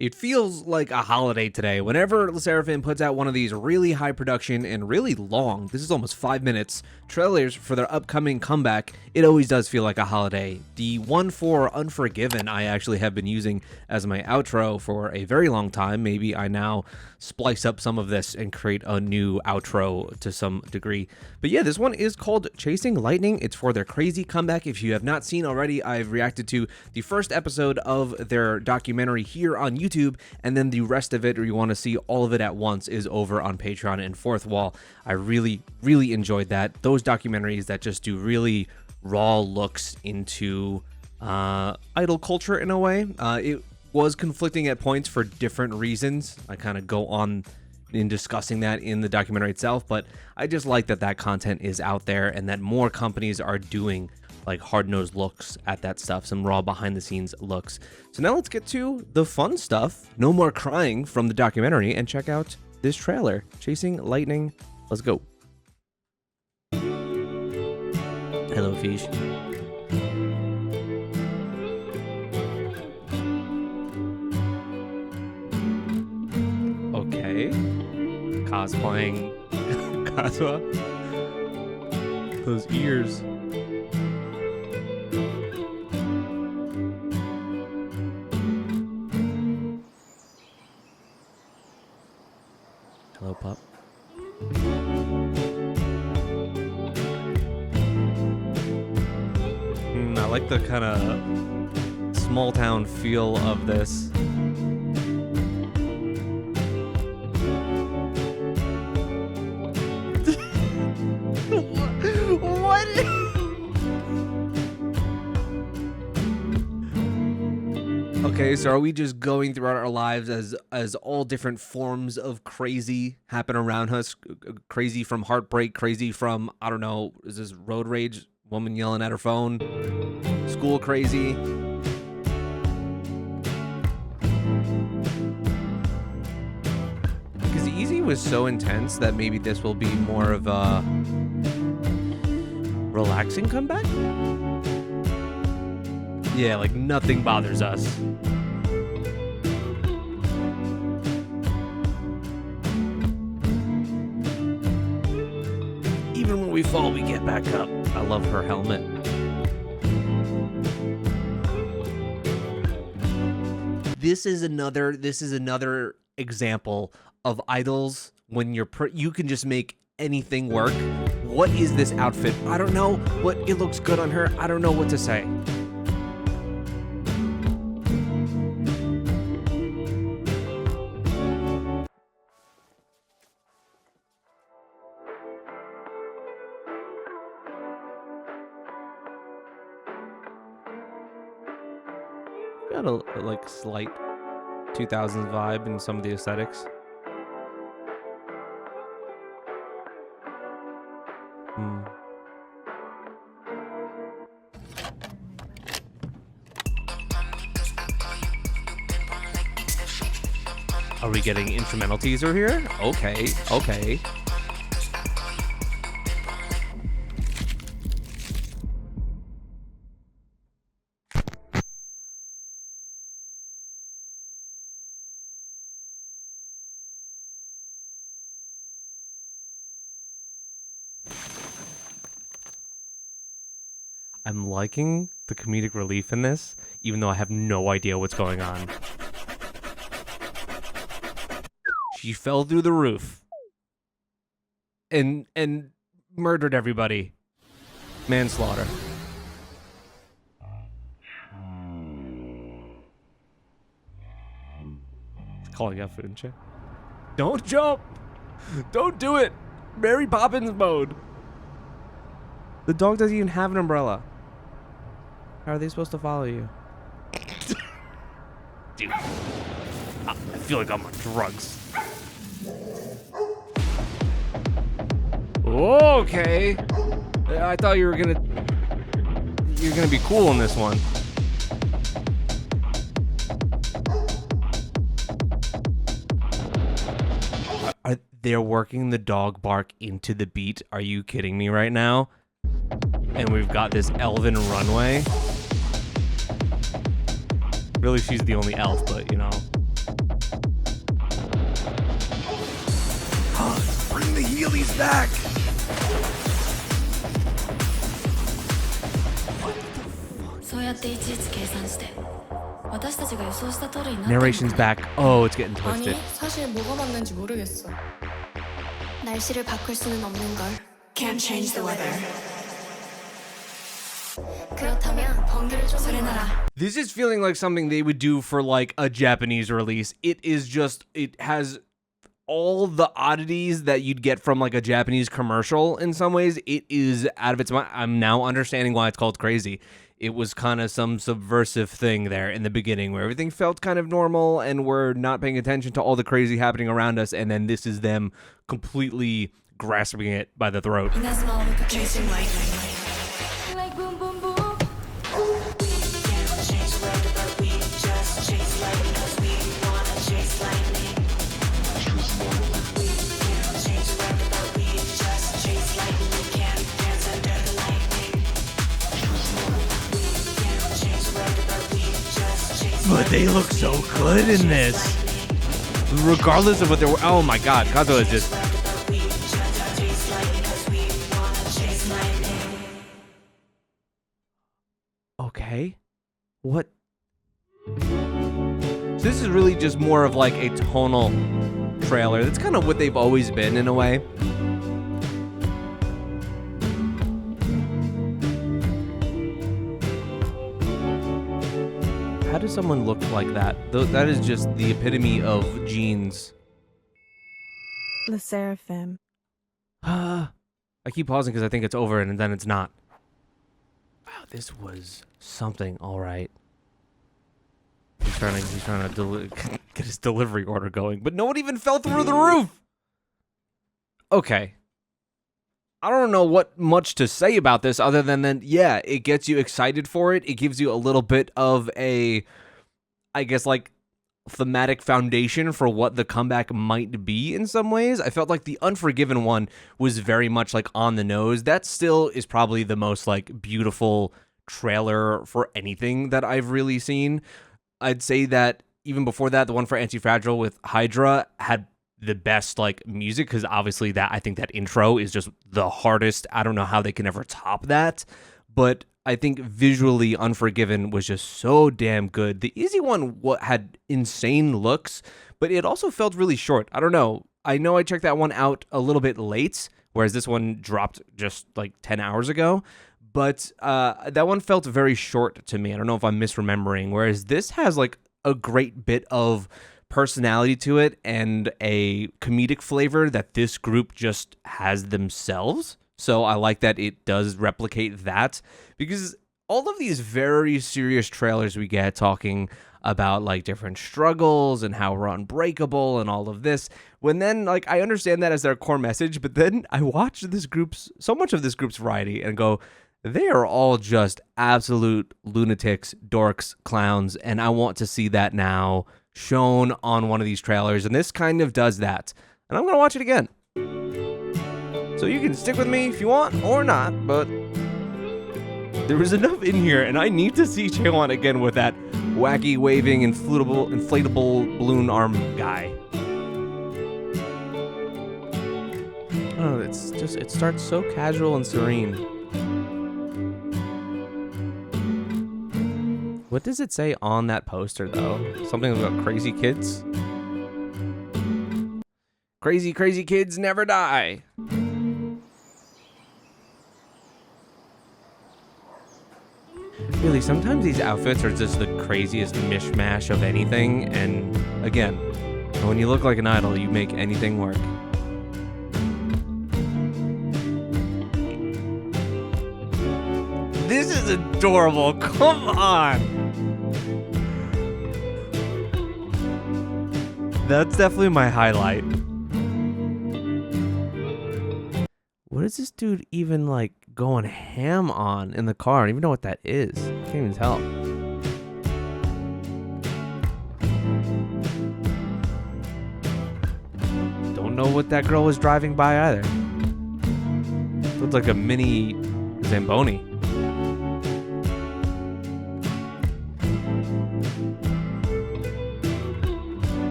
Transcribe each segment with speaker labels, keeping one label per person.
Speaker 1: It feels like a holiday today. Whenever Sserafim puts out one of these really high production and really long, this is almost 5 minutes, trailers for their upcoming comeback, it always does feel like a holiday. The one for Unforgiven I actually have been using as my outro for a very long time. Maybe I now splice up some of this and create a new outro to some degree. But yeah, this one is called Chasing Lightning. It's for their crazy comeback. If you have not seen already, I've reacted to the first episode of their documentary here on YouTube, and then the rest of it, or you want to see all of it at once, is over on Patreon and Fourth Wall. I really enjoyed that. Those documentaries that just do really raw looks into idol culture in a way. It was conflicting at points for different reasons. I kind of go on in discussing that in the documentary itself, but I just like that content is out there and that more companies are doing like hard-nosed looks at that stuff, some raw behind-the-scenes looks. So now let's get to the fun stuff. No more crying from the documentary, and check out this trailer, Chasing Lightning. Let's go. Hello, Fish. Okay. Cosplaying Kaswa. Those ears. Hello, pup. I like the kind of small town feel of this. What? Okay, so are we just going throughout our lives as all different forms of crazy happen around us? Crazy from heartbreak, crazy from, I don't know, is this road rage? Woman yelling at her phone? School crazy? Because the Easy was so intense that maybe this will be more of a relaxing comeback? Yeah, like nothing bothers us. Even when we fall, we get back up. I love her helmet. This is another example of idols when you can just make anything work. What is this outfit? I don't know, but it looks good on her. I don't know what to say. Got a like slight 2000s vibe in some of the aesthetics. Are we getting instrumental teaser here? Okay. I'm liking the comedic relief in this, even though I have no idea what's going on. She fell through the roof and murdered everybody. Manslaughter. Calling out food and shit. Don't jump! Don't do it! Mary Poppins mode. The dog doesn't even have an umbrella. How are they supposed to follow you? Dude, I feel like I'm on drugs. Okay. I thought you're gonna be cool in this one. They're working the dog bark into the beat. Are you kidding me right now? And we've got this elven runway. Really, she's the only elf, but you know. He's back! Narration's back. Oh, it's getting twisted.
Speaker 2: 아니, 사실 뭐가 맞는지 모르겠어. 날씨를 바꿀 수는 없는 걸. Can't change the weather. 그렇다면 번개를 좀 소리나라.
Speaker 1: This is feeling like something they would do for like a Japanese release. It has all the oddities that you'd get from like a Japanese commercial in some ways. It is out of its mind. I'm now understanding why it's called Crazy. It was kind of some subversive thing there in the beginning where everything felt kind of normal and we're not paying attention to all the crazy happening around us, and then this is them completely grasping it by the throat.
Speaker 2: Chasing lightning. Like boom boom boom. We can't change the weather, but we just chase lightning 'cause we wanna chase lightning. We can't change the weather, but we just chase lightning. We can't dance under the lightning. We can't change the weather, but we just chase lightning.
Speaker 1: But they look so good in this. Regardless of what they're... Oh my god, Kazuo is just... Okay. What? So this is really just more of like a tonal trailer. That's kind of what they've always been in a way. How does someone look like that? That is just the epitome of jeans.
Speaker 3: The Sserafim.
Speaker 1: I keep pausing because I think it's over and then it's not. Wow, this was something, all right. He's trying to get his delivery order going, but no one even fell through the roof. Okay. I don't know what much to say about this other than then, yeah, it gets you excited for it. It gives you a little bit of a, I guess, like, thematic foundation for what the comeback might be in some ways. I felt like the Unforgiven one was very much, like, on the nose. That still is probably the most, like, beautiful trailer for anything that I've really seen. I'd say that even before that, the one for Anti-Fragile with Hydra had the best like music, because obviously that I think that intro is just the hardest. I don't know how they can ever top that, but I think visually Unforgiven was just so damn good. The Easy one had insane looks, but it also felt really short. I don't know. I know I checked that one out a little bit late, whereas this one dropped just like 10 hours ago. But that one felt very short to me. I don't know if I'm misremembering, whereas this has like a great bit of personality to it and a comedic flavor that this group just has themselves. So I like that it does replicate that, because all of these very serious trailers we get talking about like different struggles and how we're unbreakable and all of this, when then like I understand that as their core message, but then I watch so much of this group's variety and go, they are all just absolute lunatics, dorks, clowns, and I want to see that now shown on one of these trailers, and this kind of does that. And I'm going to watch it again. So you can stick with me if you want or not, but there was enough in here, and I need to see Chaewon again with that wacky, waving, inflatable balloon arm guy. Oh, it starts so casual and serene. What does it say on that poster, though? Something about crazy kids? Crazy, crazy kids never die. Really, sometimes these outfits are just the craziest mishmash of anything, and again, when you look like an idol, you make anything work. This is adorable. Come on. That's definitely my highlight. What is this dude even like going ham on in the car? I don't even know what that is. I can't even tell. Don't know what that girl was driving by either. Looks like a mini Zamboni.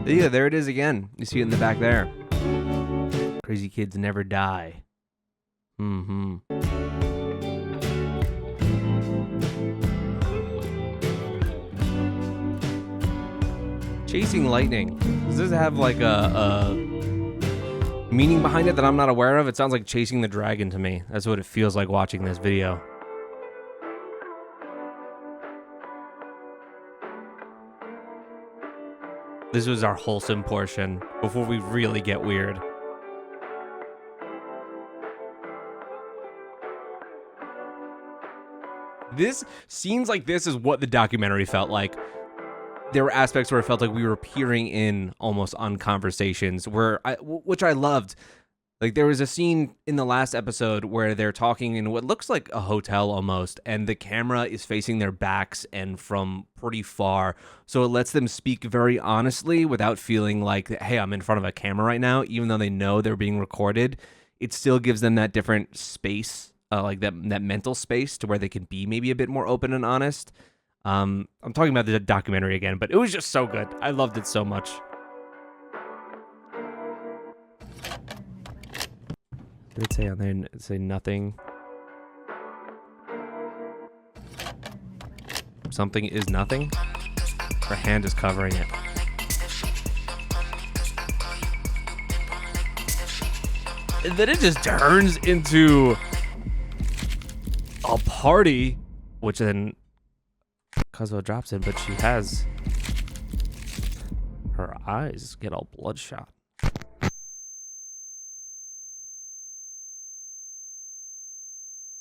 Speaker 1: Yeah, there it is again. You see it in the back there. Crazy kids never die. Mm-hmm. Chasing lightning. Does this have like a meaning behind it that I'm not aware of? It sounds like chasing the dragon to me. That's what it feels like watching this video. This was our wholesome portion before we really get weird. This scenes like this is what the documentary felt like. There were aspects where it felt like we were peering in almost on conversations which I loved. Like there was a scene in the last episode where they're talking in what looks like a hotel almost, and the camera is facing their backs and from pretty far. So it lets them speak very honestly without feeling like, hey, I'm in front of a camera right now, even though they know they're being recorded. It still gives them that different space, like that mental space to where they can be maybe a bit more open and honest. I'm talking about the documentary again, but it was just so good. I loved it so much. Did it say on there? Say nothing. Something is nothing? Her hand is covering it. And then it just turns into a party, which then Kazuo drops in, but she has her eyes get all bloodshot.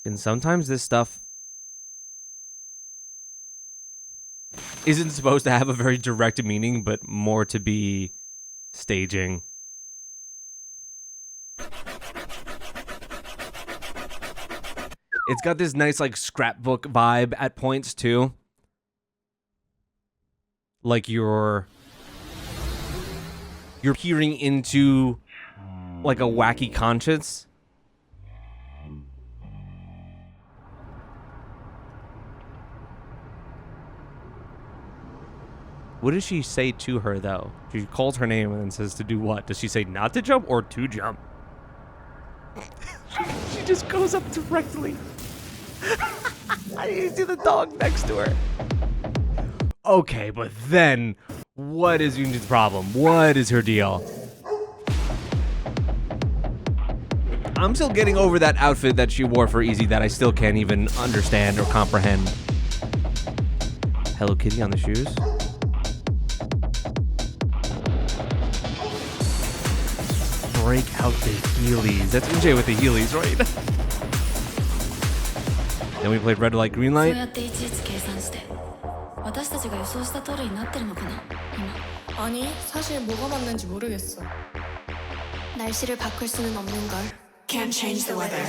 Speaker 1: And sometimes this stuff isn't supposed to have a very direct meaning, but more to be staging. It's got this nice, like, scrapbook vibe at points, too. Like you're peering into, like, a wacky conscience. What does she say to her, though? She calls her name and then says to do what? Does she say not to jump or to jump? She just goes up directly. You see the dog next to her. Okay, but then, what is Yunjin's problem? What is her deal? I'm still getting over that outfit that she wore for Easy that I still can't even understand or comprehend. Hello Kitty on the shoes? Break out the Heelys. That's MJ with the Heelys, right? Then we played Red Light, Green Light.
Speaker 2: そうやっていちいち計算して私たちが予想した通りになってるのかな今
Speaker 4: 아니, 사실 뭐가 맞는지 모르겠어.
Speaker 2: 날씨를 바꿀 수는 없는 걸 Can't change the weather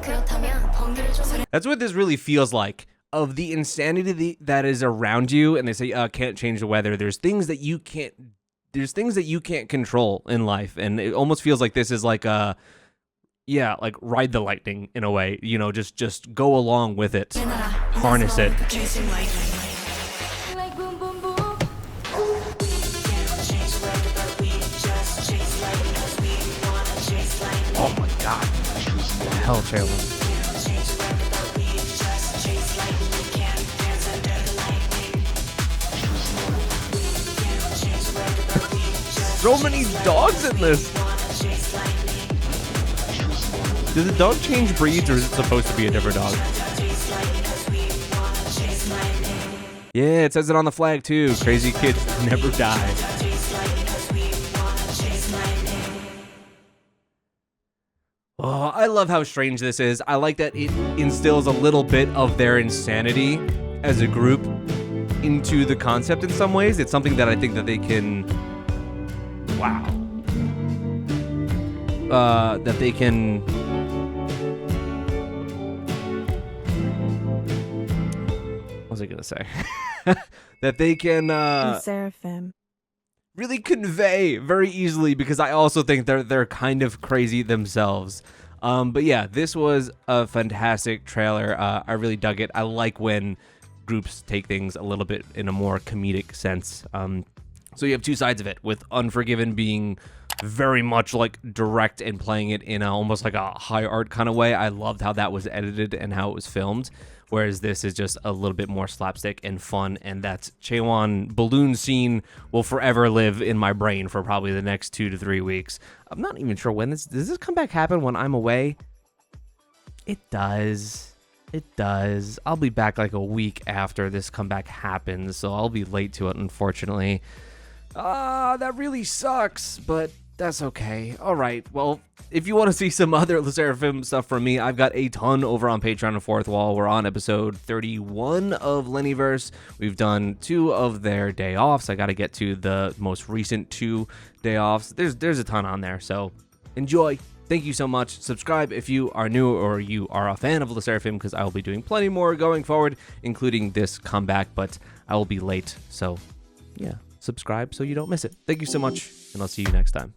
Speaker 2: 그렇다면 번개를 좀
Speaker 1: That's what this really feels like. Of the insanity that is around you, and they say, can't change the weather. There's things that you can't control in life, and it almost feels like this is like a, yeah, like ride the lightning in a way. You know, just go along with it, harness it.
Speaker 2: Chasing lightning Like boom boom boom Can't change the weather but we just chase lightning 'cause we wanna chase lightning
Speaker 1: Oh my god. What the hell, Chaewon?
Speaker 2: Can't change the weather but we just chase lightning We can't dance under the lightning Can't change the weather but we just
Speaker 1: So many dogs in this.
Speaker 2: wanna chase lightning
Speaker 1: Does the dog change breeds, or is it supposed to be a different dog?
Speaker 2: Chase lightning 'cause we wanna chase lightning
Speaker 1: Yeah, it says it on the flag too. Crazy kids never die.
Speaker 2: Chase lightning 'cause we wanna chase lightning
Speaker 1: Oh, I love how strange this is. I like that it instills a little bit of their insanity as a group into the concept in some ways. It's something that I think that they can... Wow. That they can... What was I going to say? That they can...
Speaker 3: Sserafim.
Speaker 1: really convey very easily, because I also think they're kind of crazy themselves. But yeah, this was a fantastic trailer. I really dug it. I like when groups take things a little bit in a more comedic sense. So you have two sides of it, with Unforgiven being very much like direct and playing it in almost like a high art kind of way. I loved how that was edited and how it was filmed, whereas this is just a little bit more slapstick and fun, and that Chaewon balloon scene will forever live in my brain for probably the next 2 to 3 weeks. I'm not even sure when does this comeback happen when I'm away? It does. It does. I'll be back like a week after this comeback happens, so I'll be late to it, unfortunately. That really sucks, but that's okay. All right. Well, if you want to see some other Sserafim stuff from me, I've got a ton over on Patreon and Fourth Wall. We're on episode 31 of Lennyverse. We've done 2 of their day offs. I got to get to the most recent 2 day offs. There's a ton on there, so enjoy. Thank you so much. Subscribe if you are new or you are a fan of Sserafim, because I will be doing plenty more going forward, including this comeback, but I will be late, so yeah. Subscribe so you don't miss it. Thank you so much, and I'll see you next time.